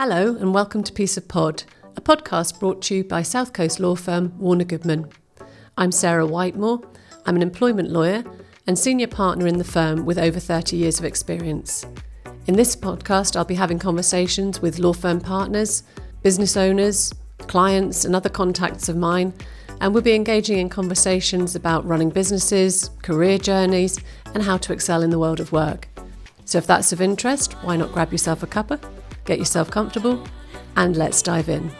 Hello and welcome to Piece of Pod, a podcast brought to you by South Coast law firm Warner Goodman. I'm Sarah Whitemore. I'm an employment lawyer and senior partner in the firm with over 30 years of experience. In this podcast, I'll be having conversations with law firm partners, business owners, clients and other contacts of mine, and we'll be engaging in conversations about running businesses, career journeys, and how to excel in the world of work. So if that's of interest, why not grab yourself a cuppa, get yourself comfortable, and let's dive in.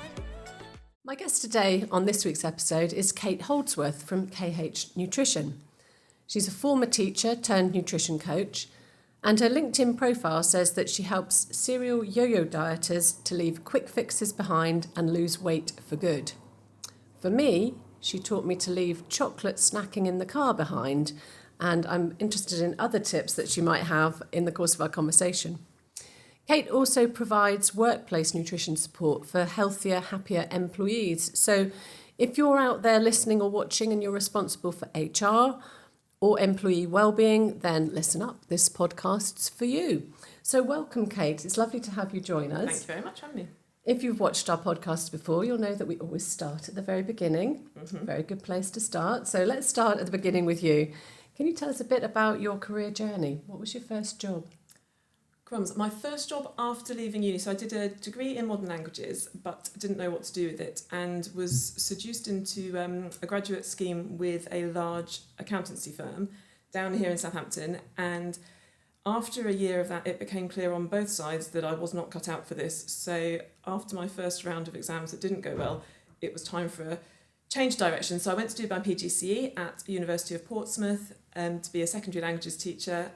My guest today on this week's episode is Kate Houldsworth from KH Nutrition. She's a former teacher turned nutrition coach, and her LinkedIn profile says that she helps serial yo-yo dieters to leave quick fixes behind and lose weight for good. For me, she taught me to leave chocolate snacking in the car behind, and I'm interested in other tips that she might have in the course of our conversation. Kate also provides workplace nutrition support for healthier, happier employees. So if you're out there listening or watching and you're responsible for HR or employee wellbeing, then listen up. This podcast's for you. So welcome, Kate. It's lovely to have you join us. Thank you very much for having me. If you've watched our podcasts before, you'll know that we always start at the very beginning. It's a very good place to start. So let's start at the beginning with you. Can you tell us a bit about your career journey? What was your first job? Crumbs. My first job after leaving uni, so I did a degree in modern languages, but didn't know what to do with it, and was seduced into a graduate scheme with a large accountancy firm down here in Southampton. And after a year of that, it became clear on both sides that I was not cut out for this. So after my first round of exams that didn't go well, it was time for a change direction. So I went to do my PGCE at the University of Portsmouth to be a secondary languages teacher,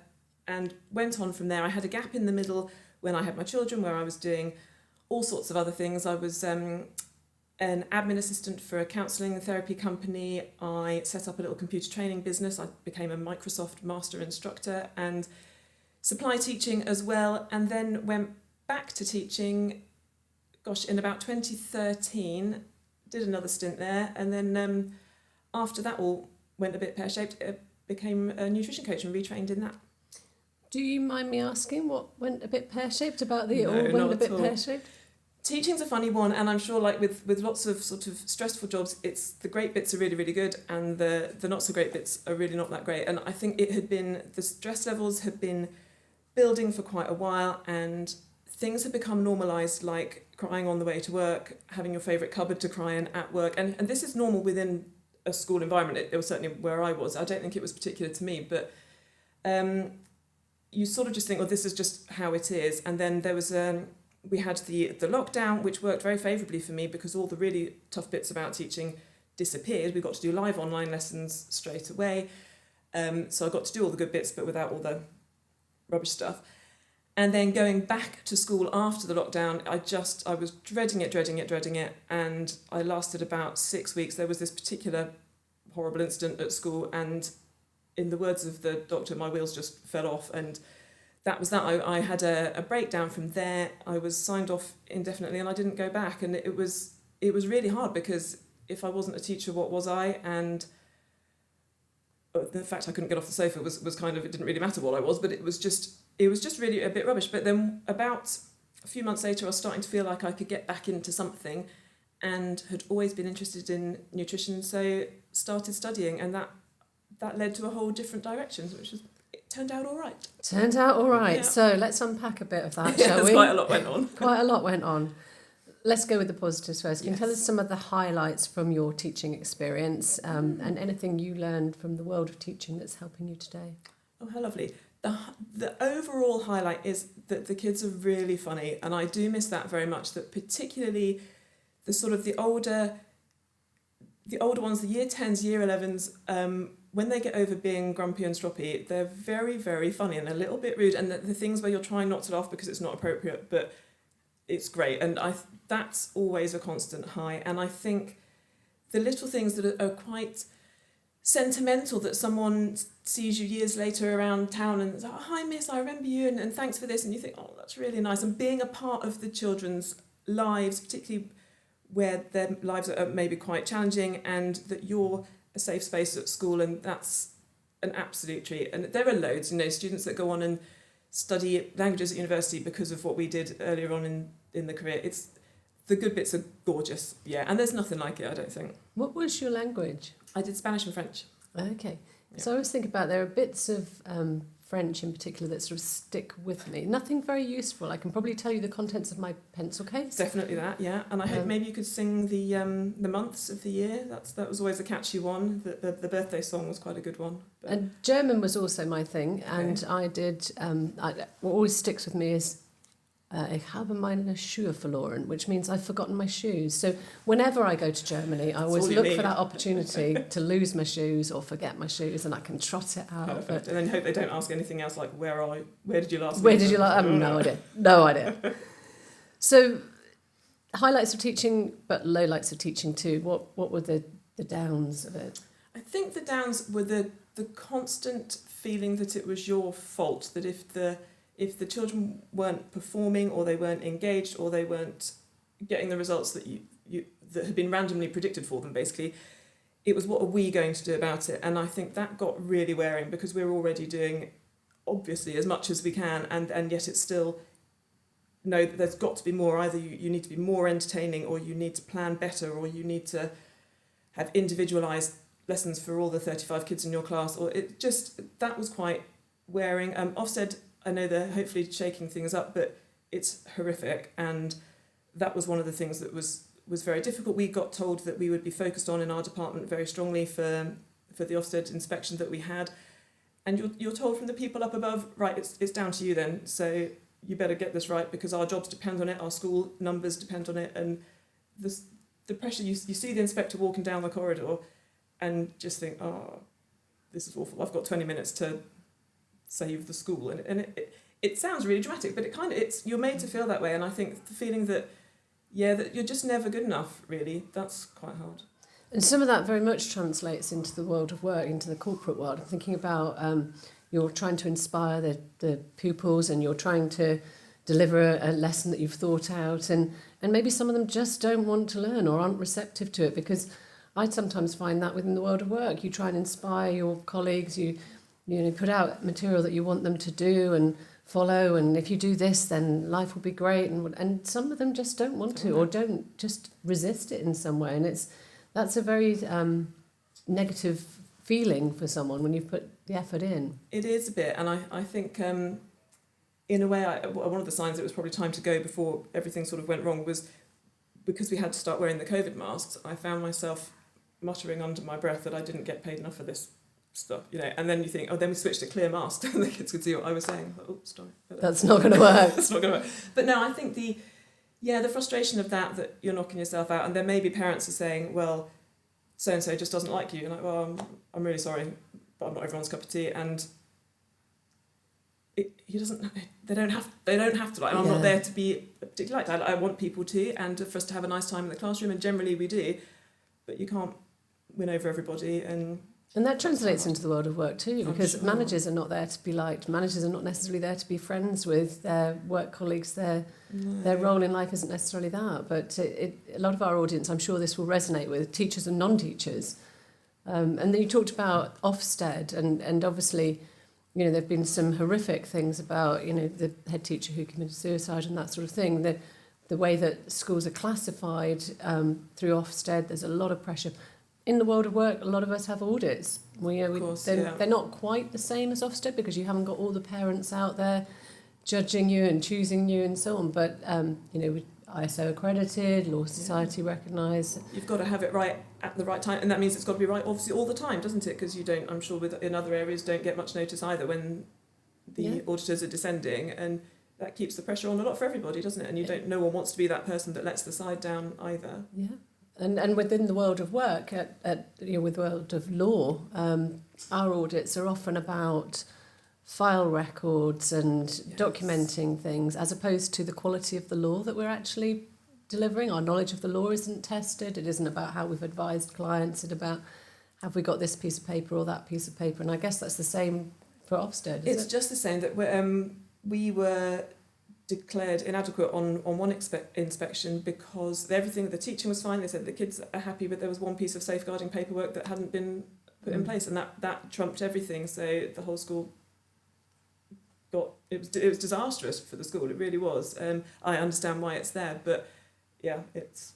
and went on from there. I had a gap in the middle when I had my children where I was doing all sorts of other things. I was an admin assistant for a counselling and therapy company. I set up a little computer training business. I became a Microsoft master instructor and supply teaching as well, and then went back to teaching, in about 2013, did another stint there, and then after that all went a bit pear-shaped, became a nutrition coach and retrained in that. Do you mind me asking what went a bit pear-shaped about the No, all went not a bit at all. pear-shaped? Teaching's a funny one, and I'm sure like with lots of sort of stressful jobs, it's the great bits are really, really good and the not so great bits are really not that great. And I think the stress levels had been building for quite a while, and things had become normalised, like crying on the way to work, having your favourite cupboard to cry in at work. And this is normal within a school environment. It was certainly where I was. I don't think it was particular to me, but you sort of just think, well, this is just how it is. And then there was we had the lockdown, which worked very favourably for me because all the really tough bits about teaching disappeared. We got to do live online lessons straight away. So I got to do all the good bits, but without all the rubbish stuff. And then going back to school after the lockdown, I was dreading it. And I lasted about 6 weeks. There was this particular horrible incident at school, and in the words of the doctor, my wheels just fell off, and that was that. I had a breakdown from there. I was signed off indefinitely, and I didn't go back. And it was really hard, because if I wasn't a teacher, what was I? And the fact I couldn't get off the sofa was kind of, it didn't really matter what I was, but it was just really a bit rubbish. But then about a few months later, I was starting to feel like I could get back into something, and had always been interested in nutrition, so started studying, and that led to a whole different direction, it turned out all right. Turned out all right. Yeah. So let's unpack a bit of that, shall we? Quite a lot went on. Quite a lot went on. Let's go with the positives first. Can you tell us some of the highlights from your teaching experience and anything you learned from the world of teaching that's helping you today? Oh, how lovely. The overall highlight is that the kids are really funny, and I do miss that very much, that particularly the older ones, the year 10s, year 11s, when they get over being grumpy and stroppy, they're very, very funny and a little bit rude, and the things where you're trying not to laugh because it's not appropriate, but it's great. And that's always a constant high. And I think the little things that are quite sentimental, that someone sees you years later around town and says, oh, hi miss, I remember you, and thanks for this, and you think, oh, that's really nice. And being a part of the children's lives, particularly where their lives are maybe quite challenging, and that you're a safe space at school, and that's an absolute treat. And there are loads, students that go on and study languages at university because of what we did earlier on in the career. It's the good bits are gorgeous, yeah, and there's nothing like it, I don't think. What was your language? I did Spanish and French. Okay. Yeah. So I always think about there are bits of French in particular that sort of stick with me. Nothing very useful. I can probably tell you the contents of my pencil case. Definitely that, yeah. And I hope maybe you could sing the months of the year. That was always a catchy one. The birthday song was quite a good one. But And German was also my thing, and I did. What always sticks with me is ich habe meine Schuhe verloren, which means I've forgotten my shoes. So whenever I go to Germany, I always look for that opportunity to lose my shoes or forget my shoes, and I can trot it out. Perfect. And then hope they don't ask anything else like where did you last? Where did you last? I have no idea. So highlights of teaching, but lowlights of teaching too. What were the downs of it? I think the downs were the constant feeling that it was your fault, that if the children weren't performing or they weren't engaged or they weren't getting the results that that had been randomly predicted for them, basically, it was what are we going to do about it? And I think that got really wearing because we're already doing, obviously, as much as we can, and yet it's still, no, there's got to be more. Either you need to be more entertaining, or you need to plan better, or you need to have individualised lessons for all the 35 kids in your class, or it just, that was quite wearing. Ofsted, I know they're hopefully shaking things up, but it's horrific, and that was one of the things that was very difficult. We got told that we would be focused on in our department very strongly for the Ofsted inspection that we had, and you're told from the people up above, right, it's down to you then, so you better get this right because our jobs depend on it, our school numbers depend on it, and the pressure, you see the inspector walking down the corridor and just think, oh, this is awful, I've got 20 minutes to save the school, and it sounds really dramatic, but you're made to feel that way, and I think the feeling that you're just never good enough, really, that's quite hard. And some of that very much translates into the world of work, into the corporate world. I'm thinking about you're trying to inspire the pupils, and you're trying to deliver a lesson that you've thought out, and maybe some of them just don't want to learn or aren't receptive to it, because I sometimes find that within the world of work. You try and inspire your colleagues, you put out material that you want them to do and follow, and if you do this, then life will be great, and some of them just don't want to, or don't, just resist it in some way, and that's a very negative feeling for someone when you've put the effort in. It is a bit, and I think in a way, one of the signs it was probably time to go before everything sort of went wrong was because we had to start wearing the COVID masks. I found myself muttering under my breath that I didn't get paid enough for this stuff, and then you think, oh, then we switched to clear masks and the kids could see what I was saying. Oh, sorry. That's not going to work. That's not going to work. But no, I think the frustration of that you're knocking yourself out, and then maybe parents are saying, well, so-and-so just doesn't like you. You're like, well, I'm really sorry, but I'm not everyone's cup of tea, and they don't have to like. I'm not there to be particularly liked. I want people to, and for us to have a nice time in the classroom, and generally we do, but you can't win over everybody, and that translates into the world of work too, because managers are not there to be liked. Managers are not necessarily there to be friends with their work colleagues. Their role in life isn't necessarily that. But a lot of our audience, I'm sure this will resonate with, teachers and non-teachers. And then you talked about Ofsted, and obviously, there have been some horrific things about, the head teacher who committed suicide and that sort of thing. The way that schools are classified through Ofsted, there's a lot of pressure. In the world of work, a lot of us have audits. They're not quite the same as Ofsted because you haven't got all the parents out there judging you and choosing you and so on. But, ISO accredited, Law Society recognised. You've got to have it right at the right time, and that means it's got to be right, obviously, all the time, doesn't it? Because you don't, I'm sure in other areas, don't get much notice either when the auditors are descending, and that keeps the pressure on a lot for everybody, doesn't it? And no one wants to be that person that lets the side down either. Yeah. And within the world of work, with the world of law, our audits are often about file records and documenting things, as opposed to the quality of the law that we're actually delivering. Our knowledge of the law isn't tested. It isn't about how we've advised clients. It's about, have we got this piece of paper or that piece of paper? And I guess that's the same for Ofsted, It's just the same, that we were declared inadequate on one inspection because everything, the teaching was fine. They said the kids are happy, but there was one piece of safeguarding paperwork that hadn't been put in place, and that trumped everything. So the whole school it was disastrous for the school. It really was. I understand why it's there, but yeah, it's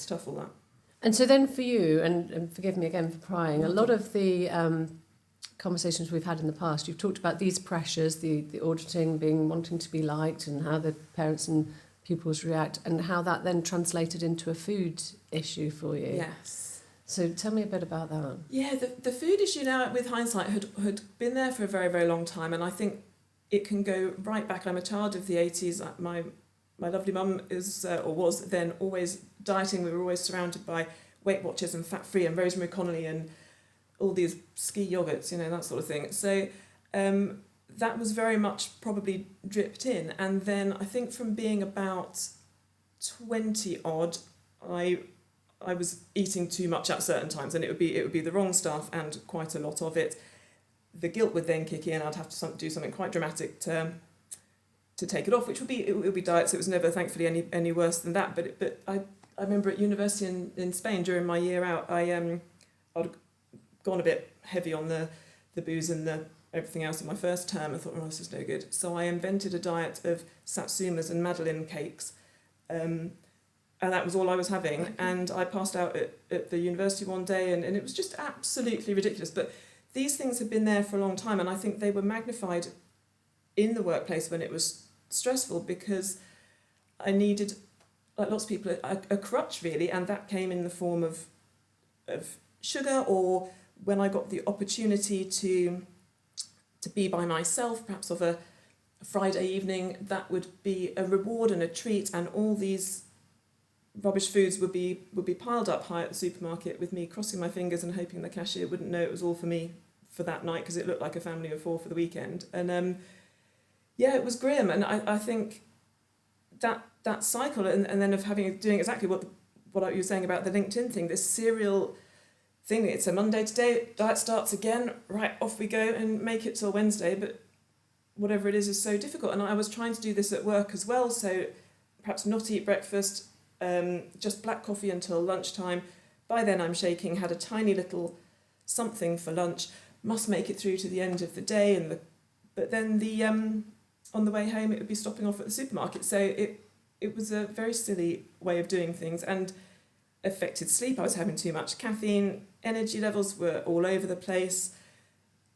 tough, all that. And so then for you, and forgive me again for prying, a lot of the conversations we've had in the past, you've talked about these pressures, the auditing, wanting to be liked, and how the parents and pupils react, and how that then translated into a food issue for you. Yes. So tell me a bit about that. Yeah, the food issue now, with hindsight, had been there for a very, very long time, and I think it can go right back. I'm a child of the 80s. My lovely mum is, or was then, always dieting. We were always surrounded by Weight Watchers and Fat Free and Rosemary Connolly and all these ski yogurts, that sort of thing. So that was very much probably dripped in. And then I think from being about 20 odd, I was eating too much at certain times, and it would be the wrong stuff and quite a lot of it. The guilt would then kick in. I'd have to do something quite dramatic to take it off, which would be diet. So it was never, thankfully, any worse than that. But I remember at university in Spain during my year out, I'd gone a bit heavy on the booze and the everything else in my first term. I thought, oh, this is no good. So I invented a diet of satsumas and madeleine cakes, and that was all I was having. And I passed out at the university one day, and it was just absolutely ridiculous. But these things had been there for a long time, and I think they were magnified in the workplace when it was stressful, because I needed, like lots of people, a crutch really, and that came in the form of sugar, or when I got the opportunity to be by myself, perhaps of a Friday evening, that would be a reward and a treat, and all these rubbish foods would be piled up high at the supermarket, with me crossing my fingers and hoping the cashier wouldn't know it was all for me for that night, because it looked like a family of 4 for the weekend. And it was grim. And I think that cycle, and then of doing exactly what you were saying about the LinkedIn thing, this serial thing. It's a Monday today, diet starts again, right, off we go, and make it till Wednesday. But whatever it is so difficult. And I was trying to do this at work as well, so perhaps not eat breakfast, just black coffee until lunchtime. By then I'm shaking, had a tiny little something for lunch, must make it through to the end of the day, but then on the way home it would be stopping off at the supermarket. So it was a very silly way of doing things, and affected sleep. I was having too much caffeine, energy levels were all over the place.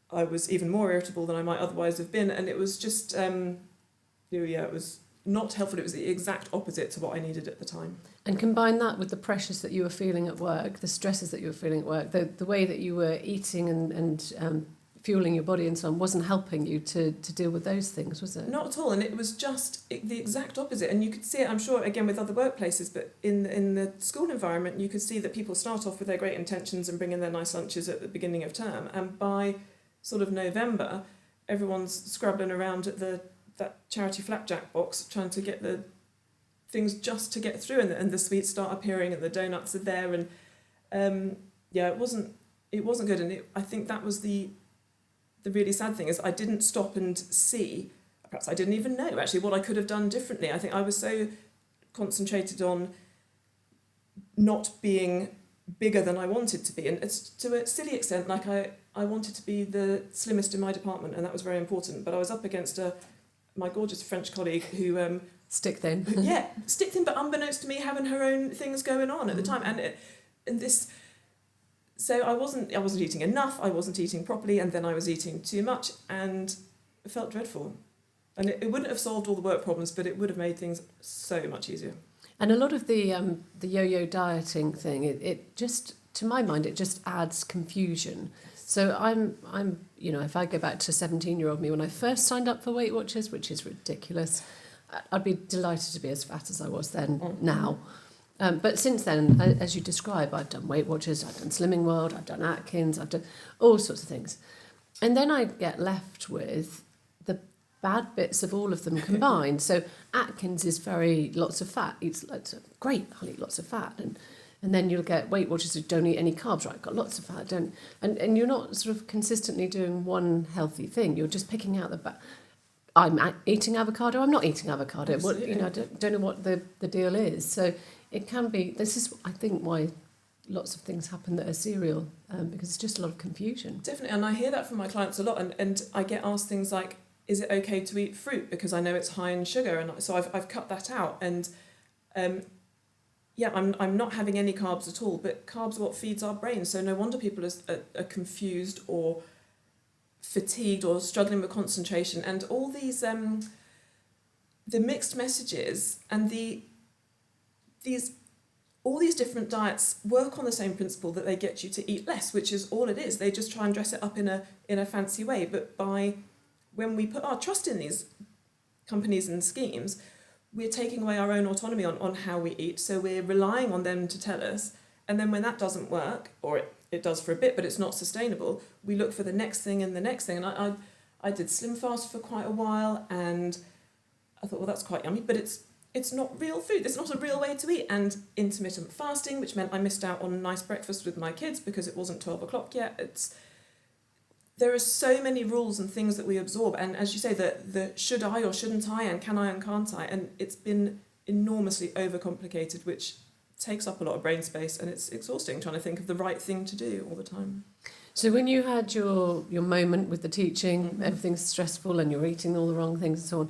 I was even more irritable than I might otherwise have been, and it was just it was not helpful. It was the exact opposite to what I needed at the time. And combine that with the pressures that you were feeling at work, the stresses that you were feeling at work, the way that you were eating and fueling your body and so on wasn't helping you to deal with those things, was it? Not at all, and it was just the exact opposite. And you could see it, I'm sure, again with other workplaces, but in the school environment, you could see that people start off with their great intentions and bring in their nice lunches at the beginning of term, and by sort of November, everyone's scrabbling around at that charity flapjack box trying to get the things just to get through, and the sweets start appearing and the donuts are there, and it wasn't good. And I think that was the really sad thing, is I didn't stop and see, perhaps I didn't even know actually what I could have done differently. I think I was so concentrated on not being bigger than I wanted to be, and it's to a silly extent, like I wanted to be the slimmest in my department, and that was very important, but I was up against my gorgeous French colleague who stick thin, but unbeknownst to me, having her own things going on at the time, and this. So I wasn't eating enough, I wasn't eating properly, and then I was eating too much, and it felt dreadful. And it wouldn't have solved all the work problems, but it would have made things so much easier. And a lot of the yo-yo dieting thing, it just, to my mind, it just adds confusion. So I'm if I go back to 17-year-old me, when I first signed up for Weight Watchers, which is ridiculous, I'd be delighted to be as fat as I was then now. But since then, as you describe, I've done Weight Watchers, I've done Slimming World, I've done Atkins, I've done all sorts of things. And then I get left with the bad bits of all of them combined. So Atkins is lots of fat. It's great, I'll eat lots of fat. And then you'll get Weight Watchers who don't eat any carbs, right? Got lots of fat, and you're not sort of consistently doing one healthy thing. You're just picking out the bad. I'm eating avocado, I'm not eating avocado. I don't know what the deal is. So it can be, this is, I think, why lots of things happen that are serial, because it's just a lot of confusion. Definitely, and I hear that from my clients a lot, and I get asked things like, is it okay to eat fruit because I know it's high in sugar, and so I've cut that out, and I'm not having any carbs at all, but carbs are what feeds our brain, so no wonder people are confused or fatigued or struggling with concentration, and all these the mixed messages and all these different diets work on the same principle, that they get you to eat less, which is all it is. They just try and dress it up in a fancy way, but when we put our trust in these companies and schemes, we're taking away our own autonomy on how we eat, so we're relying on them to tell us, and then when that doesn't work, or it does for a bit but it's not sustainable, we look for the next thing and the next thing. And I did slim fast for quite a while, and I thought, well, that's quite yummy, but it's not real food, it's not a real way to eat. And intermittent fasting, which meant I missed out on a nice breakfast with my kids because it wasn't 12 o'clock yet. There are so many rules and things that we absorb, and as you say, the should I or shouldn't I, and can I and can't I, and it's been enormously overcomplicated, which takes up a lot of brain space, and it's exhausting trying to think of the right thing to do all the time. So when you had your moment with the teaching, everything's stressful and you're eating all the wrong things and so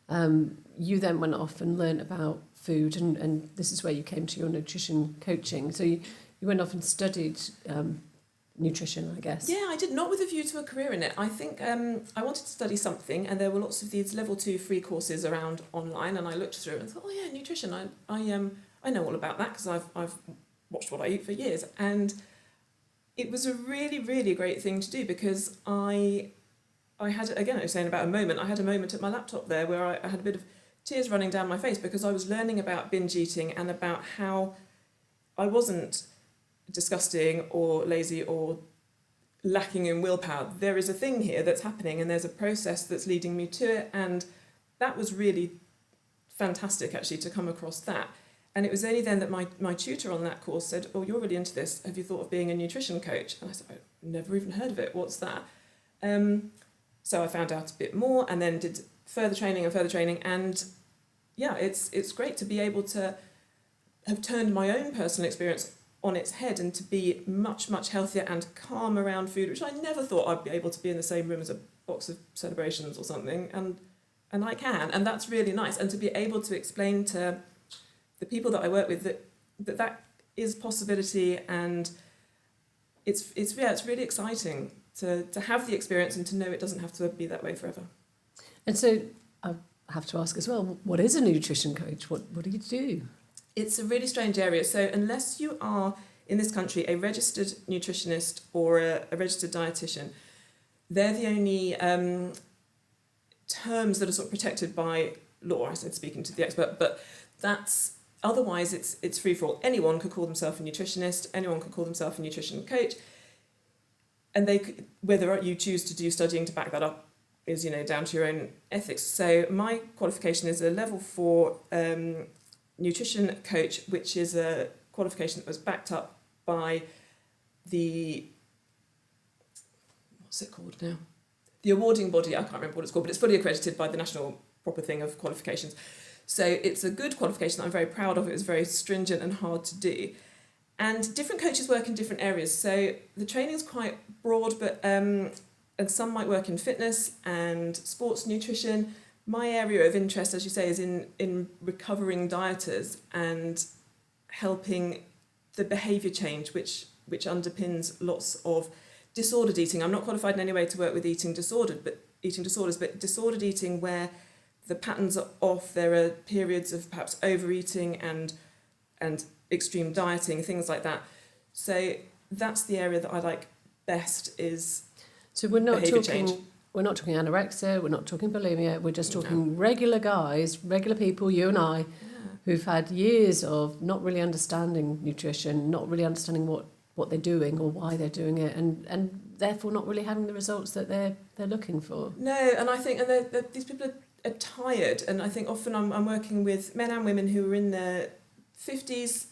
on, you then went off and learnt about food, and this is where you came to your nutrition coaching. So you went off and studied nutrition, I guess. Yeah, I did, not with a view to a career in it. I think I wanted to study something, and there were lots of these level 2 free courses around online, and I looked through it and thought, oh yeah, nutrition, I know all about that because I've watched what I eat for years. And it was a really, really great thing to do, because I had, again, I was saying about a moment, I had a moment at my laptop there where I had a bit of tears running down my face, because I was learning about binge eating and about how I wasn't disgusting or lazy or lacking in willpower. There is a thing here that's happening, and there's a process that's leading me to it, and that was really fantastic actually to come across that. And it was only then that my tutor on that course said, oh, you're really into this, have you thought of being a nutrition coach? And I said, I've never even heard of it, what's that? So I found out a bit more, and then did further training, and yeah, it's great to be able to have turned my own personal experience on its head, and to be much, much healthier and calm around food, which I never thought I'd be able to be in the same room as a box of celebrations or something, and I can, and that's really nice. And to be able to explain to the people that I work with that is possibility, and it's really exciting to have the experience and to know it doesn't have to be that way forever. And so I have to ask as well, what is a nutrition coach? What do you do? It's a really strange area. So unless you are, in this country, a registered nutritionist or a registered dietitian, they're the only terms that are sort of protected by law. I said speaking to the expert, but otherwise it's free for all. Anyone could call themselves a nutritionist, anyone could call themselves a nutrition coach, and whether you choose to do studying to back that up is down to your own ethics. So my qualification is a level 4 nutrition coach, which is a qualification that was backed up by what's it called now? The awarding body, I can't remember what it's called, but it's fully accredited by the national proper thing of qualifications. So it's a good qualification that I'm very proud of. It was very stringent and hard to do. And different coaches work in different areas. So the training is quite broad, but and some might work in fitness and sports nutrition. My area of interest, as you say, is in recovering dieters and helping the behaviour change, which underpins lots of disordered eating. I'm not qualified in any way to work with eating disorders, but disordered eating where the patterns are off. There are periods of perhaps overeating and extreme dieting, things like that. So that's the area that I like best, is so we're not behaviour talking change. We're not talking anorexia, we're not talking bulimia, we're just talking regular guys, regular people, you and I, who've had years of not really understanding nutrition, not really understanding what they're doing or why they're doing it, and therefore not really having the results that they're looking for. No, and I think these people are tired, and I think often I'm working with men and women who are in their 50s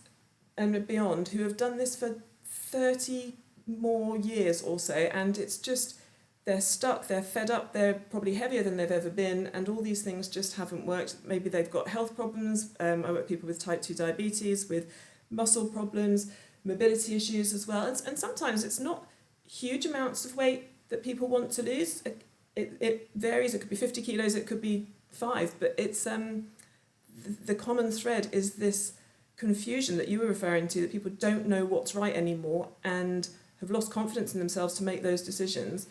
and beyond, who have done this for 30 more years or so, and it's just, they're stuck, they're fed up, they're probably heavier than they've ever been, and all these things just haven't worked. Maybe they've got health problems. I work with people with type 2 diabetes, with muscle problems, mobility issues as well. And sometimes it's not huge amounts of weight that people want to lose. it varies. It could be 50 kilos, it could be 5, but it's the common thread is this confusion that you were referring to, that people don't know what's right anymore and have lost confidence in themselves to make those decisions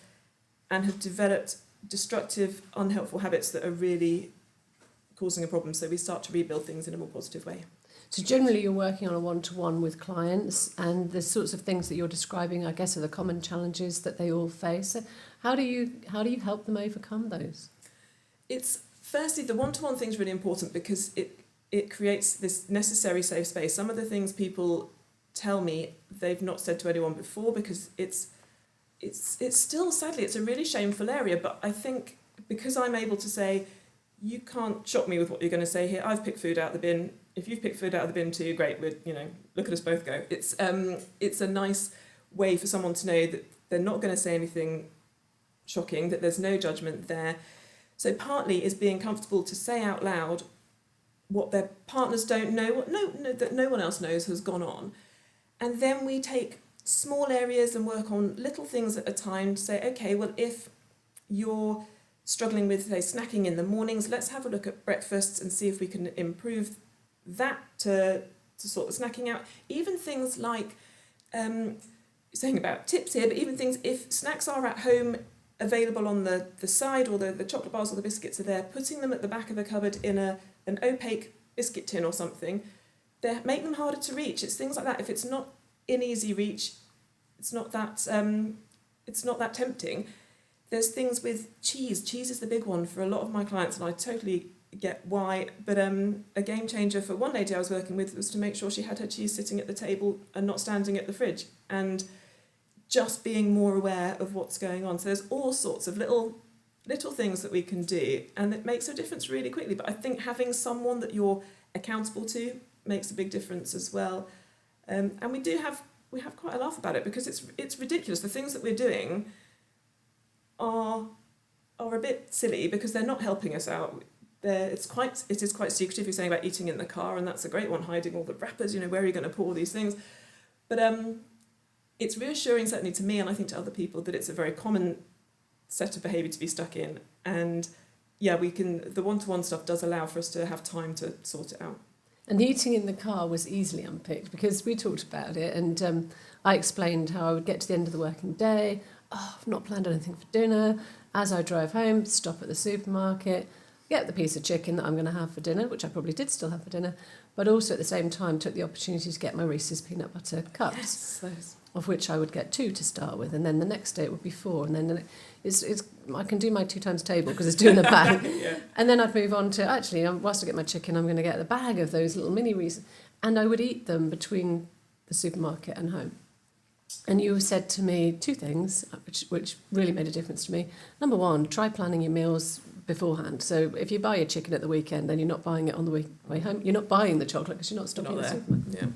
and have developed destructive, unhelpful habits that are really causing a problem. So we start to rebuild things in a more positive way. So generally you're working on a one-to-one with clients, and the sorts of things that you're describing, I guess, are the common challenges that they all face. So how do you help them overcome those? It's firstly, the one-to-one thing is really important because it creates this necessary safe space. Some of the things people tell me they've not said to anyone before, because it's still, sadly, it's a really shameful area. But I think because I'm able to say, you can't shock me with what you're going to say here. I've picked food out of the bin. If you've picked food out of the bin too, great. Look at us both go. It's a nice way for someone to know that they're not going to say anything shocking, that there's no judgment there. So partly is being comfortable to say out loud what their partners don't know, that no one else knows has gone on. And then we take small areas and work on little things at a time to say, okay, well, if you're struggling with, say, snacking in the mornings, let's have a look at breakfasts and see if we can improve that to sort the snacking out. Even things like, saying about tips here, but even things, if snacks are at home available on the side, or the chocolate bars or the biscuits are there, putting them at the back of the cupboard in an opaque biscuit tin or something, make them harder to reach. It's things like that. If it's not in easy reach, it's not that tempting. There's things with cheese. Cheese is the big one for a lot of my clients, and I totally get why. But a game changer for one lady I was working with was to make sure she had her cheese sitting at the table and not standing at the fridge, and just being more aware of what's going on. So there's all sorts of little things that we can do, and it makes a difference really quickly. But I think having someone that you're accountable to makes a big difference as well. And we have quite a laugh about it, because it's ridiculous. The things that we're doing are a bit silly because they're not helping us out. It is quite secretive. You're saying about eating in the car, and that's a great one, hiding all the wrappers, where are you going to put all these things? But it's reassuring, certainly to me, and I think to other people, that it's a very common set of behaviour to be stuck in. And yeah, the one-to-one stuff does allow for us to have time to sort it out. And the eating in the car was easily unpicked, because we talked about it, and I explained how I would get to the end of the working day. I've not planned anything for dinner. As I drove home, stop at the supermarket, get the piece of chicken that I'm going to have for dinner, which I probably did still have for dinner, but also at the same time took the opportunity to get my Reese's peanut butter cups, Yes, of which I would get 2 to start with, and then the next day it would be 4, and then I can do my 2 times table because it's 2 in a bag. Yeah. And then I'd move on to, actually, whilst I get my chicken, I'm going to get the bag of those little mini Reese's, and I would eat them between the supermarket and home. And you said to me 2 things, which really made a difference to me. Number 1, try planning your meals beforehand. So if you buy your chicken at the weekend, then you're not buying it on the way home. You're not buying the chocolate because you're not stopping at the supermarket. Yeah.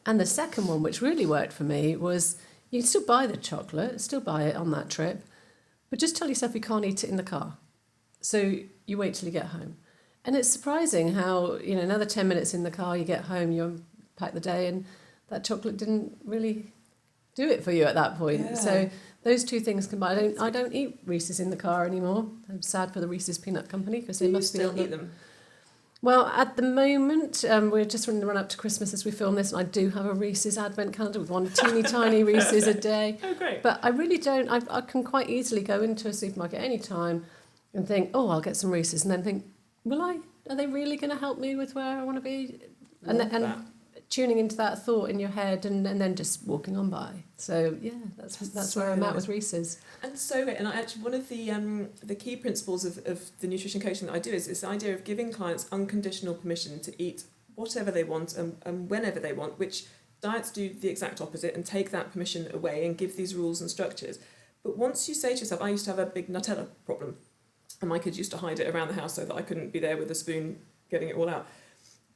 And the second one, which really worked for me, was you can still buy the chocolate, still buy it on that trip, but just tell yourself you can't eat it in the car. So you wait till you get home. And it's surprising how, another 10 minutes in the car, you get home, you unpack the day, and that chocolate didn't really do it for you at that point. Yeah. So those 2 things combined. I don't eat Reese's in the car anymore. I'm sad for the Reese's peanut company, because they must still eat them. Well, at the moment, we're just running the run up to Christmas as we film this, and I do have a Reese's advent calendar with 1 teeny tiny Reese's a day. Oh, great. But I really don't. I can quite easily go into a supermarket any time and think, I'll get some Reese's, and then think, will I? Are they really going to help me with where I want to be? And tuning into that thought in your head, and then just walking on by. So yeah, that's where I'm at with Reese's. And so great. And actually, one of the key principles of the nutrition coaching that I do is this idea of giving clients unconditional permission to eat whatever they want and whenever they want, which diets do the exact opposite and take that permission away and give these rules and structures. But once you say to yourself, I used to have a big Nutella problem, and my kids used to hide it around the house so that I couldn't be there with a spoon getting it all out.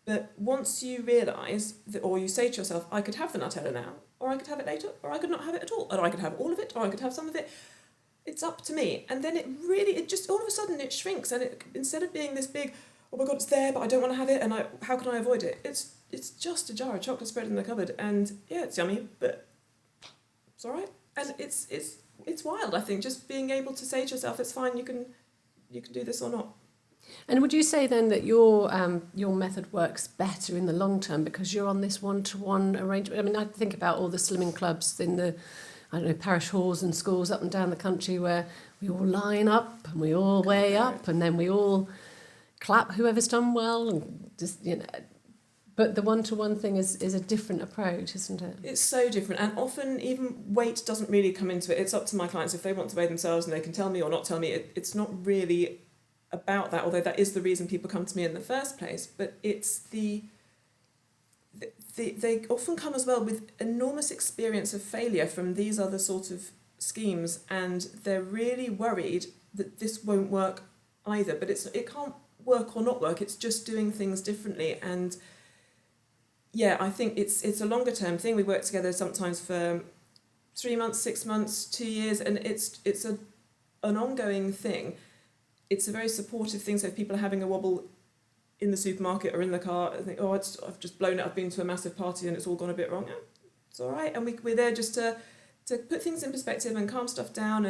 But once you realise that, or you say to yourself, I could have the Nutella now, or I could have it later, or I could not have it at all, or I could have all of it, or I could have some of it, it's up to me. And then it just all of a sudden it shrinks, and instead of being this big, oh my God, it's there, but I don't want to have it, and how can I avoid it? It's just a jar of chocolate spread in the cupboard, and yeah, it's yummy, but it's all right. And it's it's wild, I think, just being able to say to yourself, it's fine, you can do this or not. And would you say then that your method works better in the long term because you're on this one-to-one arrangement? I mean, I think about all the slimming clubs in the, I don't know, parish halls and schools up and down the country where we all line up and we all weigh up and then we all clap whoever's done well and just, you know. But the one-to-one thing is a different approach, isn't it? It's so different, and often even weight doesn't really come into it. It's up to my clients if they want to weigh themselves and they can tell me or not tell me. It's not really about that, although that is the reason people come to me in the first place. But it's they often come as well with enormous experience of failure from these other sort of schemes, and they're really worried that this won't work either. But it can't work or not work. It's just doing things differently. And yeah, I think it's a longer term thing. We work together sometimes for 3 months, 6 months, 2 years, and it's an ongoing thing. It's a very supportive thing. So if people are having a wobble in the supermarket or in the car, I think, I've just blown it. I've been to a massive party and it's all gone a bit wrong. Yeah, it's all right. And we're there just to put things in perspective and calm stuff down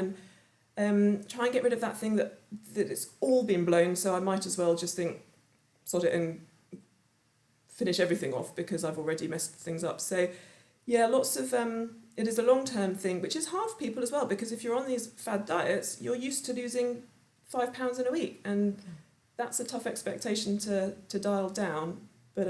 and try and get rid of that thing that it's all been blown. So I might as well just think, sod it and finish everything off because I've already messed things up. So yeah, lots of it is a long-term thing, which is hard for people as well, because if you're on these fad diets, you're used to losing 5 pounds in a week, and that's a tough expectation to dial down. But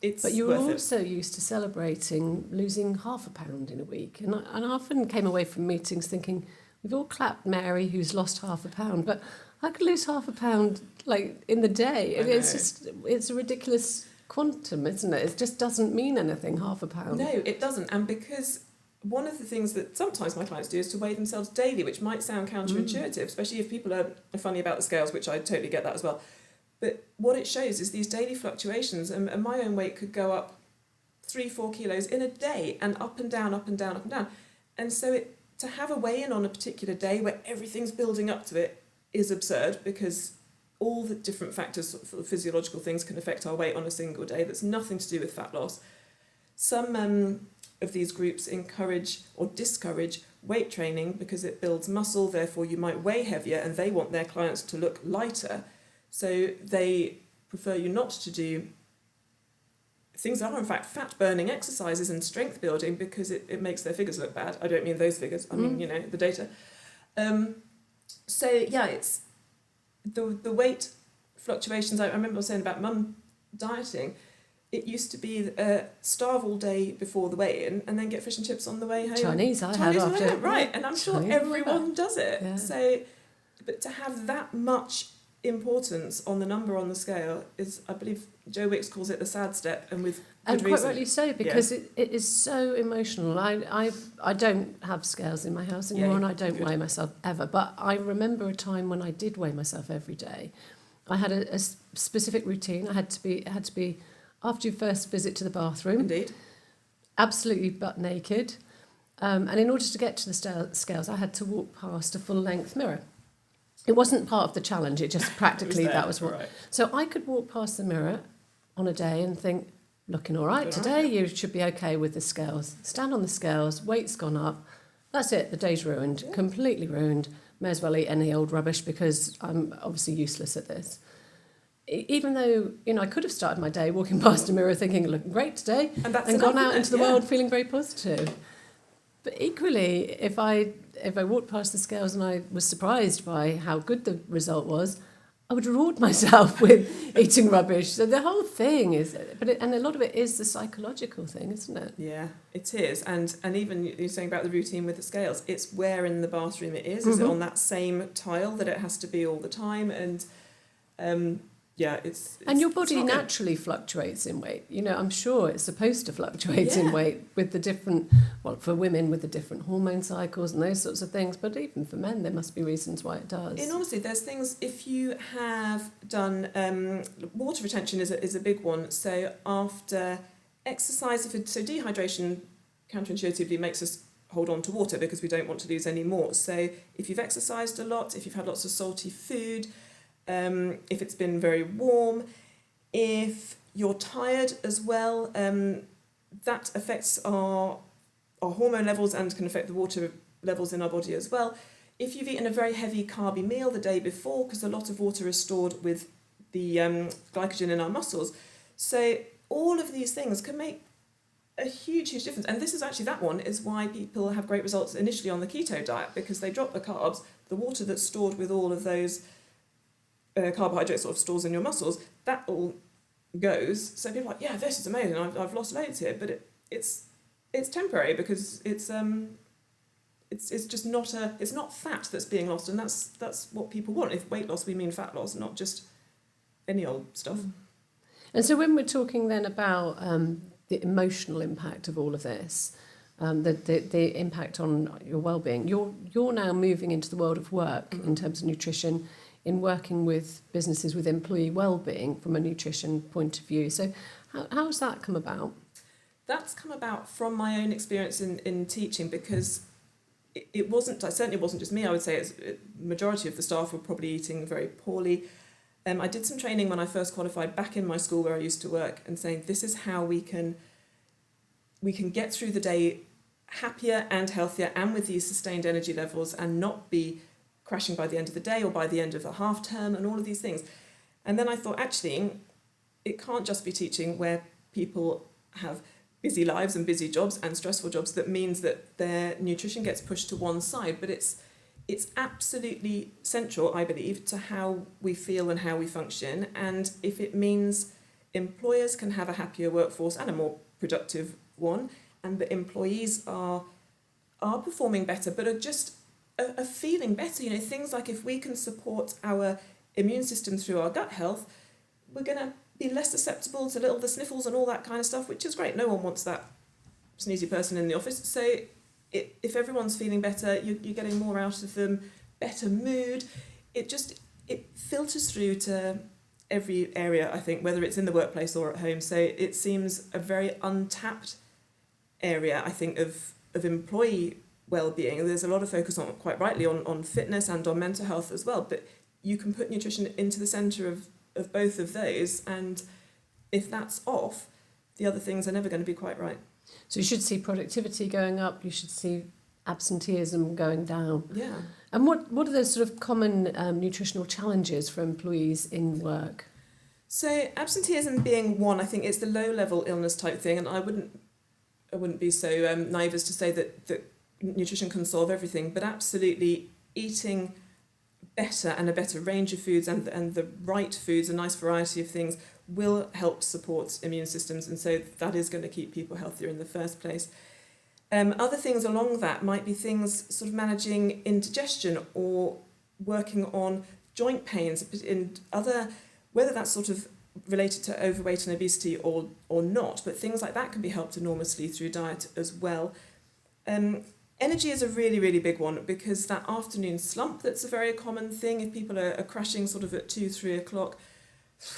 it's But you were worth also used to celebrating losing £0.5 pound in a week, and I often came away from meetings thinking, we've all clapped Mary who's lost £0.5 pound, but I could lose £0.5 pound like in the day. It's a ridiculous quantum, isn't it? It just doesn't mean anything, £0.5 pound. No, it doesn't. And because one of the things that sometimes my clients do is to weigh themselves daily, which might sound counterintuitive, especially if people are funny about the scales, which I totally get that as well. But what it shows is these daily fluctuations, and my own weight could go up 3-4 kilos in a day, and up and down, up and down, up and down. And so to have a weigh-in on a particular day where everything's building up to it is absurd, because all the different factors, physiological things, can affect our weight on a single day. That's nothing to do with fat loss. Some of these groups encourage or discourage weight training because it builds muscle, therefore you might weigh heavier, and they want their clients to look lighter. So they prefer you not to do things that are in fact fat-burning exercises and strength building because it makes their figures look bad. I don't mean those figures, I mean, the data. So yeah, it's the weight fluctuations. I remember saying about mum dieting, it used to be starve all day before the weigh-in and then get fish and chips on the way home. Chinese I had after. Right, and I'm sure Chinese everyone does it. Yeah. So, but to have that much importance on the number on the scale is, I believe Joe Wicks calls it the sad step, and with good quite reason. rightly so, because it is so emotional. I don't have scales in my house anymore, and I don't weigh myself ever. But I remember a time when I did weigh myself every day. I had a specific routine. It had to be after your first visit to the bathroom. Indeed. Absolutely butt naked. And in order to get to the scales, I had to walk past a full-length mirror. It wasn't part of the challenge, it just practically that was what... Right. So I could walk past the mirror on a day and think, looking all right today, you should be okay with the scales. Stand on the scales, weight's gone up, that's it, the day's ruined, completely ruined. May as well eat any old rubbish because I'm obviously useless at this. Even though, I could have started my day walking past a mirror thinking, looking great today, and gone out into the world feeling very positive. But equally, if I walked past the scales and I was surprised by how good the result was, I would reward myself with eating rubbish. So the whole thing is, and a lot of it is the psychological thing, isn't it? Yeah, it is. And even you're saying about the routine with the scales, it's where in the bathroom it is. Is it on that same tile that it has to be all the time? And yeah, it's and your body naturally fluctuates in weight. I'm sure it's supposed to fluctuate in weight with the different, for women with the different hormone cycles and those sorts of things. But even for men, there must be reasons why it does. And honestly, there's things, if you have done, water retention is a big one. So after exercise, so dehydration counterintuitively makes us hold on to water because we don't want to lose any more. So if you've exercised a lot, if you've had lots of salty food, if it's been very warm, if you're tired as well, that affects our hormone levels and can affect the water levels in our body as well. If you've eaten a very heavy carby meal the day before, because a lot of water is stored with the glycogen in our muscles. So all of these things can make a huge, huge difference. And this is actually, that one is why people have great results initially on the keto diet, because they drop the carbs, the water that's stored with all of those carbohydrates sort of stores in your muscles, that all goes. So people are like, yeah, this is amazing, I've lost loads here, but it's temporary, because it's just not it's not fat that's being lost, and that's what people want. If weight loss, we mean fat loss, not just any old stuff. And so when we're talking then about the emotional impact of all of this, the impact on your well-being, you're now moving into the world of work in terms of nutrition, in working with businesses with employee well-being from a nutrition point of view. So how has that come about? That's come about from my own experience in teaching, because it certainly wasn't just me. I would say majority of the staff were probably eating very poorly. I did some training when I first qualified back in my school where I used to work, and saying this is how we can get through the day happier and healthier and with these sustained energy levels, and not be crashing by the end of the day or by the end of the half term and all of these things. And then I thought, actually, it can't just be teaching where people have busy lives and busy jobs and stressful jobs that means that their nutrition gets pushed to one side, but it's absolutely central, I believe, to how we feel and how we function. And if it means employers can have a happier workforce and a more productive one, and the employees are performing better, but are just are feeling better, things like if we can support our immune system through our gut health, we're going to be less susceptible to the sniffles and all that kind of stuff, which is great. No one wants that sneezy person in the office. So if everyone's feeling better, you're getting more out of them, better mood. It filters through to every area, I think, whether it's in the workplace or at home. So it seems a very untapped area, I think, of employee well-being. There's a lot of focus on, quite rightly, on fitness and on mental health as well, but you can put nutrition into the centre of both of those, and if that's off, the other things are never going to be quite right. So you should see productivity going up, you should see absenteeism going down. Yeah. And what are the sort of common nutritional challenges for employees in work? So absenteeism being one, I think it's the low-level illness type thing, and I wouldn't be so naive as to say that nutrition can solve everything, but absolutely eating better and a better range of foods and the right foods, a nice variety of things, will help support immune systems, and so that is going to keep people healthier in the first place. Other things along that might be things sort of managing indigestion or working on joint pains, whether that's sort of related to overweight and obesity or not, but things like that can be helped enormously through diet as well. Energy is a really, really big one, because that afternoon slump, that's a very common thing. If people are crashing sort of at 2-3 o'clock,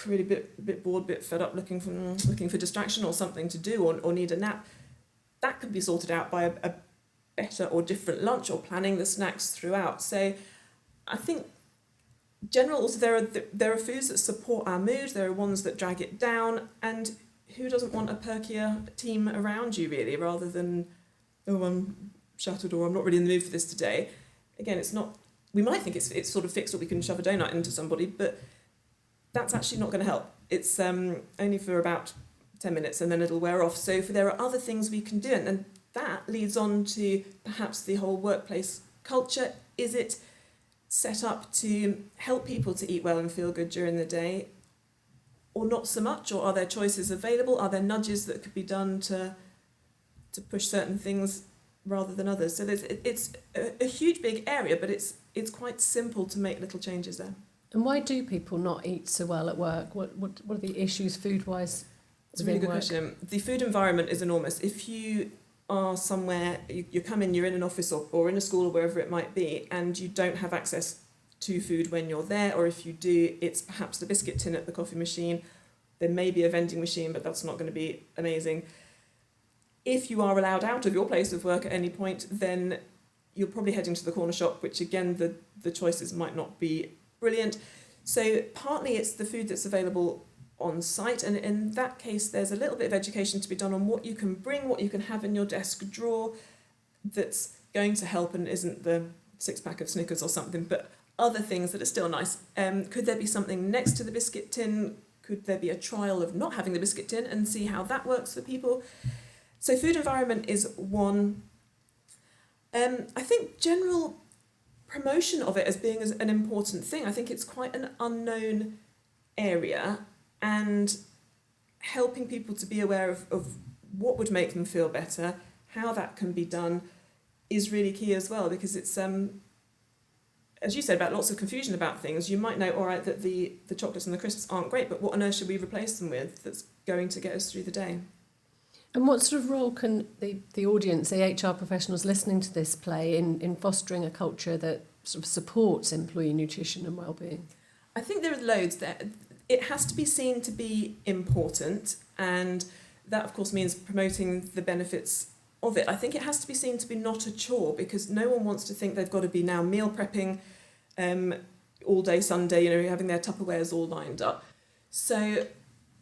really bit bored, bit fed up, looking for distraction or something to do, or need a nap, that can be sorted out by a better or different lunch, or planning the snacks throughout. So I think general, also there are foods that support our mood, there are ones that drag it down, and who doesn't want a perkier team around you, really, rather than, oh, I'm shattered, or I'm not really in the mood for this today. Again, it's not, we might think it's sort of fixed, or we can shove a donut into somebody, but that's actually not going to help. It's only for about 10 minutes and then it'll wear off. So there are other things we can do, and that leads on to perhaps the whole workplace culture. Is it set up to help people to eat well and feel good during the day, or not so much? Or are there choices available? Are there nudges that could be done to push certain things rather than others? So it's a huge big area, but it's quite simple to make little changes there. And why do people not eat so well at work? What are the issues food-wise? It's a really good question. The food environment is enormous. If you are somewhere, you come in, you're in an office or in a school or wherever it might be, and you don't have access to food when you're there, or if you do, it's perhaps the biscuit tin at the coffee machine. There may be a vending machine, but that's not going to be amazing. If you are allowed out of your place of work at any point, then you're probably heading to the corner shop, which again, the choices might not be brilliant. So partly it's the food that's available on site, and in that case there's a little bit of education to be done on what you can bring, what you can have in your desk drawer that's going to help and isn't the 6-pack of Snickers or something, but other things that are still nice. Could there be something next to the biscuit tin? Could there be a trial of not having the biscuit tin and see how that works for people? So food environment is one. I think general promotion of it as being an important thing. I think it's quite an unknown area, and helping people to be aware of what would make them feel better, how that can be done, is really key as well, because it's, as you said, about lots of confusion about things. You might know, all right, that the chocolates and the crisps aren't great, but what on earth should we replace them with that's going to get us through the day? And what sort of role can the audience, the HR professionals listening to this, play in fostering a culture that sort of supports employee nutrition and wellbeing? I think there are loads there. It has to be seen to be important, and that of course means promoting the benefits of it. I think it has to be seen to be not a chore, because no one wants to think they've got to be now meal prepping all day Sunday, having their Tupperwares all lined up. So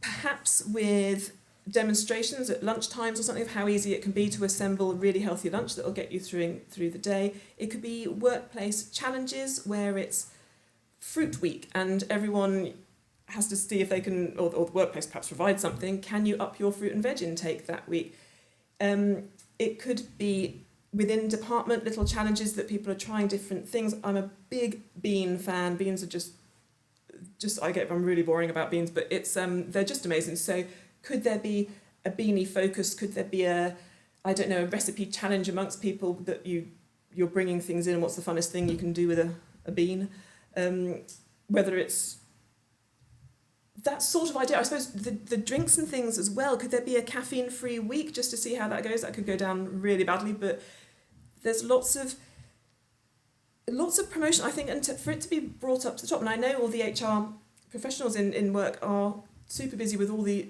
perhaps with demonstrations at lunchtimes or something of how easy it can be to assemble a really healthy lunch that will get you through the day. It could be workplace challenges where it's fruit week and everyone has to see if they can, or the workplace perhaps provide something. Can you up your fruit and veg intake that week? It could be within department little challenges that people are trying different things. I'm a big bean fan. Beans are just I'm really boring about beans, but it's they're just amazing. So could there be a beanie focus? Could there be a recipe challenge amongst people that you're bringing things in, and what's the funnest thing you can do with a bean? Whether it's that sort of idea. I suppose the drinks and things as well. Could there be a caffeine-free week just to see how that goes? That could go down really badly, but there's lots of promotion, I think, and for it to be brought up to the top. And I know all the HR professionals in work are super busy with all the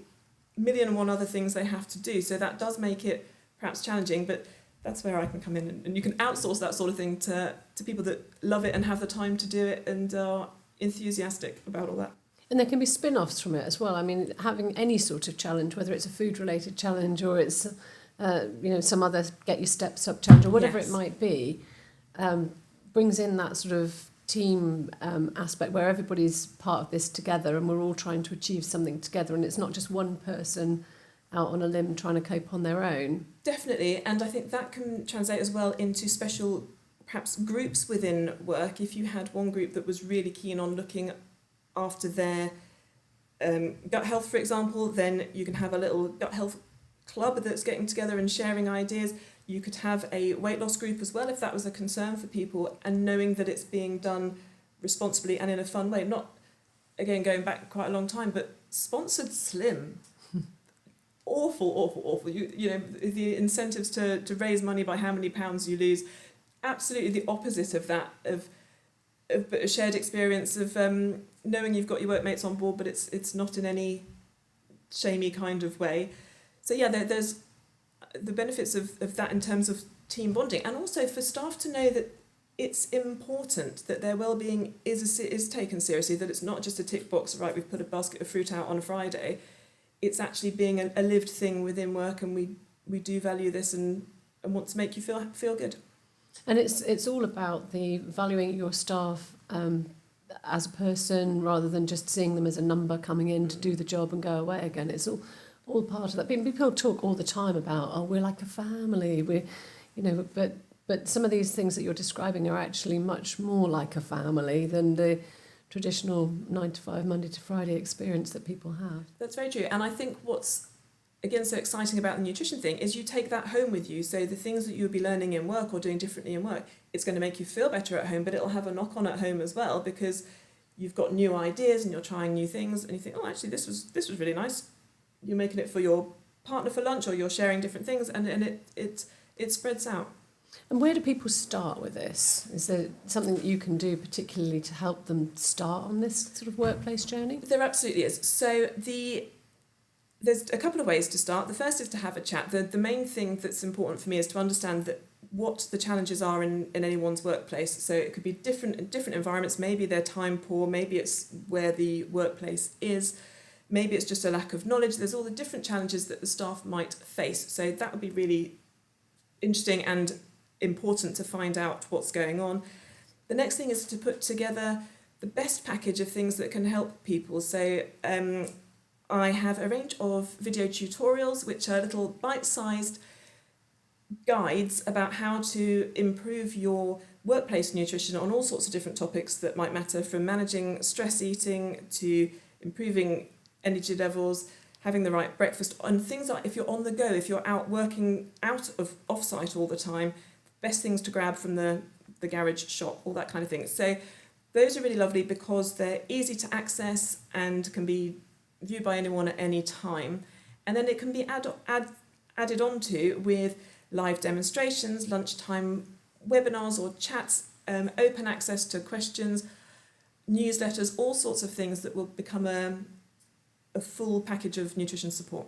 1,000,001 other things they have to do, so that does make it perhaps challenging, but that's where I can come in, and you can outsource that sort of thing to people that love it and have the time to do it and are enthusiastic about all that. And there can be spin-offs from it as well. I mean, having any sort of challenge, whether it's a food-related challenge or it's some other get your steps up challenge or whatever it might be, brings in that sort of team aspect where everybody's part of this together and we're all trying to achieve something together, and it's not just one person out on a limb trying to cope on their own. Definitely, and I think that can translate as well into special perhaps groups within work. If you had one group that was really keen on looking after their gut health, for example, then you can have a little gut health club that's getting together and sharing ideas. You could have a weight loss group as well if that was a concern for people, and knowing that it's being done responsibly and in a fun way. Not, again, going back quite a long time, but sponsored slim. Awful. The incentives to raise money by how many pounds you lose. Absolutely the opposite of that, of a shared experience of knowing you've got your workmates on board, but it's not in any shamey kind of way. So yeah, there's the benefits of that in terms of team bonding, and also for staff to know that it's important that their well-being is taken seriously, that it's not just a tick box, right, we've put a basket of fruit out on a Friday. It's actually being a lived thing within work, and we do value this and want to make you feel good. And it's all about the valuing your staff as a person rather than just seeing them as a number coming in to do the job and go away again. It's all part of that. People talk all the time about, we're like a family. But some of these things that you're describing are actually much more like a family than the traditional 9 to 5, Monday to Friday experience that people have. That's very true. And I think what's, again, so exciting about the nutrition thing is you take that home with you. So the things that you'll be learning in work or doing differently in work, it's going to make you feel better at home, but it'll have a knock-on at home as well, because you've got new ideas and you're trying new things and you think, actually, this was really nice. You're making it for your partner for lunch, or you're sharing different things, and it spreads out. And where do people start with this? Is there something that you can do particularly to help them start on this sort of workplace journey? There absolutely is. So there's a couple of ways to start. The first is to have a chat. The main thing that's important for me is to understand that what the challenges are in anyone's workplace. So it could be different in different environments. Maybe they're time poor, maybe it's where the workplace is, maybe it's just a lack of knowledge. There's all the different challenges that the staff might face. So that would be really interesting and important to find out what's going on. The next thing is to put together the best package of things that can help people. So I have a range of video tutorials, which are little bite-sized guides about how to improve your workplace nutrition on all sorts of different topics that might matter, from managing stress eating to improving energy levels, having the right breakfast, and things like if you're on the go, if you're out working out of off-site all the time, best things to grab from the garage shop, all that kind of thing. So those are really lovely because they're easy to access and can be viewed by anyone at any time. And then it can be added onto with live demonstrations, lunchtime webinars or chats, open access to questions, newsletters, all sorts of things that will become a full package of nutrition support.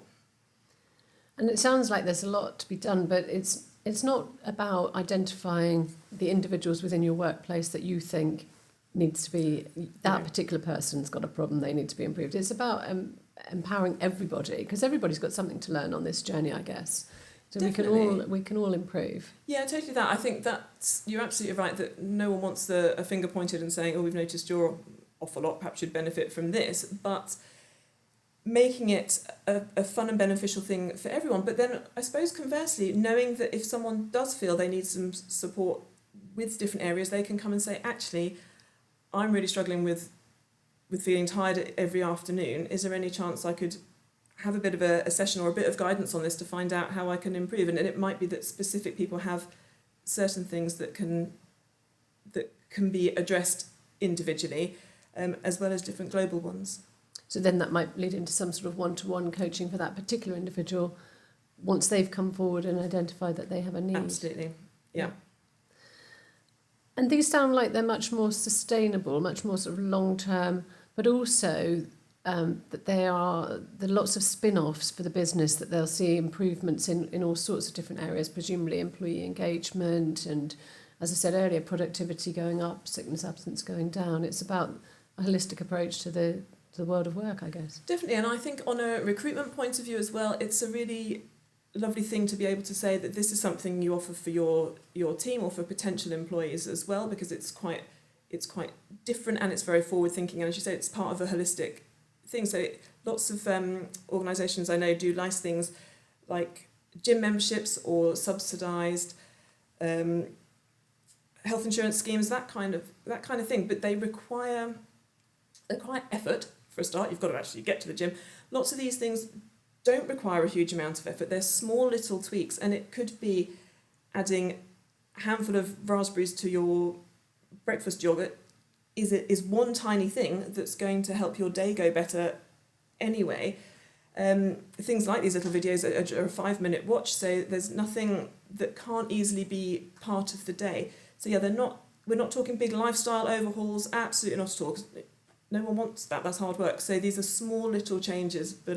And it sounds like there's a lot to be done, but it's not about identifying the individuals within your workplace that you think needs to be, that particular person's got a problem, they need to be improved. It's about empowering everybody, because everybody's got something to learn on this journey, I guess. So we can all improve. Yeah, totally that. I think you're absolutely right that no one wants a finger pointed and saying, oh, we've noticed you're off a lot, perhaps you'd benefit from this, but making it a fun and beneficial thing for everyone. But then I suppose conversely, knowing that if someone does feel they need some support with different areas, they can come and say, actually, I'm really struggling with feeling tired every afternoon. Is there any chance I could have a bit of a session or a bit of guidance on this to find out how I can improve? And it might be that specific people have certain things that can be addressed individually, as well as different global ones. So then that might lead into some sort of one-to-one coaching for that particular individual once they've come forward and identified that they have a need. Absolutely, yeah. And these sound like they're much more sustainable, much more sort of long-term, but also that there are lots of spin-offs for the business, that they'll see improvements in all sorts of different areas, presumably employee engagement and, as I said earlier, productivity going up, sickness absence going down. It's about a holistic approach to the world of work, I guess. Definitely, and I think on a recruitment point of view as well, it's a really lovely thing to be able to say that this is something you offer for your team or for potential employees as well, because it's quite different and it's very forward thinking, and as you say, it's part of a holistic thing. So lots of organisations I know do nice things like gym memberships or subsidised health insurance schemes, that kind of thing, but they require effort. For a start, you've got to actually get to the gym. Lots of these things don't require a huge amount of effort. They're small little tweaks, and it could be adding a handful of raspberries to your breakfast yogurt is one tiny thing that's going to help your day go better anyway. Things like these little videos are a 5-minute watch, so there's nothing that can't easily be part of the day. So yeah, we're not talking big lifestyle overhauls, absolutely not at all. No one wants that, that's hard work. So these are small little changes, but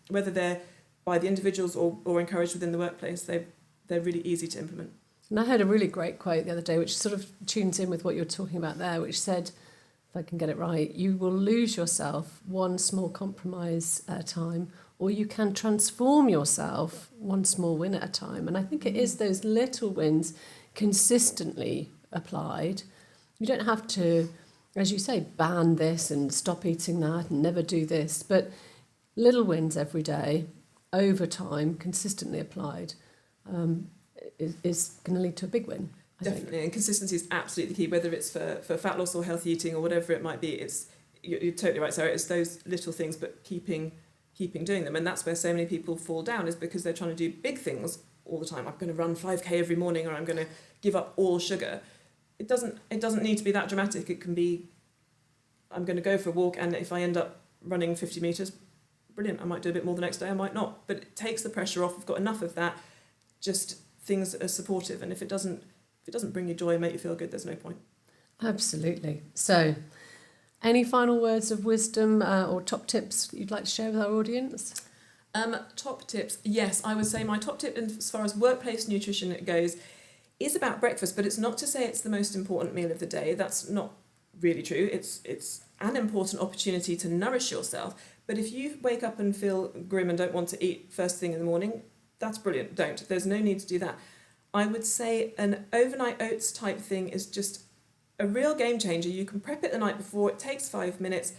whether they're by the individuals or encouraged within the workplace, they're really easy to implement. And I heard a really great quote the other day, which sort of tunes in with what you're talking about there, which said, if I can get it right, you will lose yourself one small compromise at a time, or you can transform yourself one small win at a time. And I think it is those little wins consistently applied. You don't have to, as you say, ban this and stop eating that and never do this, but little wins every day, over time, consistently applied, is going to lead to a big win. Definitely, and consistency is absolutely key, whether it's for fat loss or healthy eating or whatever it might be. You're totally right, Sarah. It's those little things, but keeping doing them, and that's where so many people fall down, is because they're trying to do big things all the time. I'm going to run 5k every morning, or I'm going to give up all sugar. It doesn't need to be that dramatic. It can be, I'm going to go for a walk, and if I end up running 50 metres, brilliant. I might do a bit more the next day, I might not. But it takes the pressure off. We've got enough of that. Just things that are supportive, and if it doesn't bring you joy and make you feel good, there's no point. Absolutely. So, any final words of wisdom or top tips that you'd like to share with our audience? Top tips. Yes, I would say my top tip as far as workplace nutrition goes is about breakfast, but it's not to say it's the most important meal of the day. That's not really true. It's an important opportunity to nourish yourself. But if you wake up and feel grim and don't want to eat first thing in the morning, that's brilliant. Don't. There's no need to do that. I would say an overnight oats type thing is just a real game changer. You can prep it the night before, it takes 5 minutes.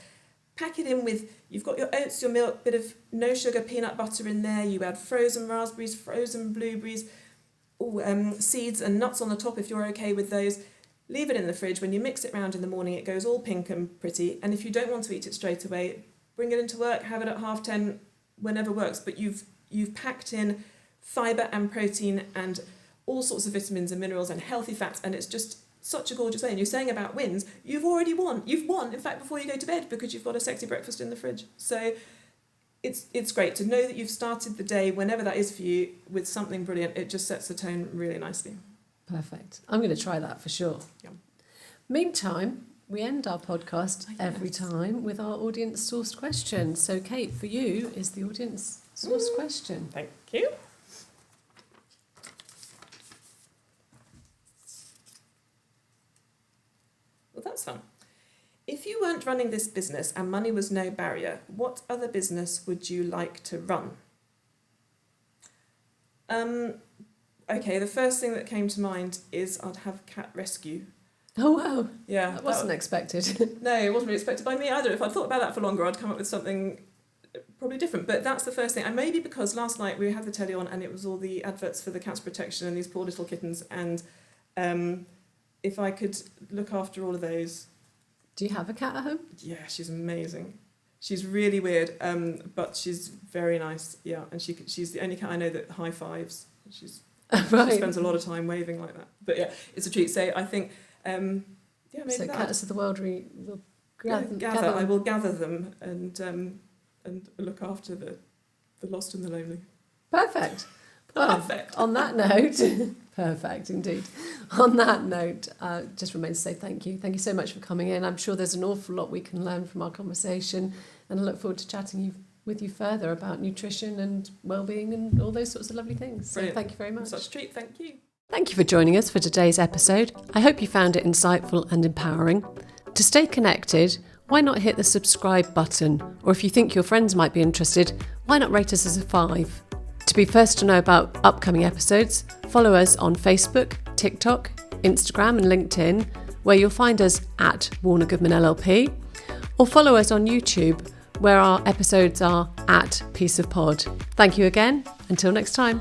Pack it in with, you've got your oats, your milk, bit of no sugar peanut butter in there. You add frozen raspberries, frozen blueberries, seeds and nuts on the top if you're okay with those. Leave it in the fridge. When you mix it round in the morning, it goes all pink and pretty. And if you don't want to eat it straight away, bring it into work, have it at 10:30, whenever works. But you've packed in fibre and protein and all sorts of vitamins and minerals and healthy fats, and it's just such a gorgeous way. And you're saying about wins, you've already won. You've won, in fact, before you go to bed, because you've got a sexy breakfast in the fridge. So it's great to know that you've started the day, whenever that is for you, with something brilliant. It just sets the tone really nicely. Perfect. I'm going to try that for sure. Yum. Meantime, we end our podcast every time with our audience-sourced question. So, Kate, for you is the audience-sourced question. Thank you. Well, that's fun. If you weren't running this business and money was no barrier, what other business would you like to run? Okay, the first thing that came to mind is I'd have cat rescue. Oh, wow. Yeah. That wasn't expected. No, it wasn't really expected by me either. If I'd thought about that for longer, I'd come up with something probably different. But that's the first thing. And maybe because last night we had the telly on and it was all the adverts for the Cats Protection and these poor little kittens. And if I could look after all of those. Do you have a cat at home? Yeah, she's amazing. She's really weird, but she's very nice. Yeah, and she's the only cat I know that high fives. Right. She spends a lot of time waving like that. But yeah, it's a treat. So I think, maybe so that. Cats of the World will gather. I will gather them and look after the lost and the lonely. Perfect. Well, Perfect. On that note, perfect indeed. On that note, just remains to say thank you. Thank you so much for coming in. I'm sure there's an awful lot we can learn from our conversation, and I look forward to chatting with you further about nutrition and well-being and all those sorts of lovely things. So Brilliant. thank you very much. Such a treat. Thank you. Thank you for joining us for today's episode. I hope you found it insightful and empowering. To stay connected, why not hit the subscribe button? Or if you think your friends might be interested, why not rate us as a 5? To be first to know about upcoming episodes, follow us on Facebook, TikTok, Instagram and LinkedIn, where you'll find us at Warner Goodman LLP, or follow us on YouTube, where our episodes are at Piece of Pod. Thank you again. Until next time.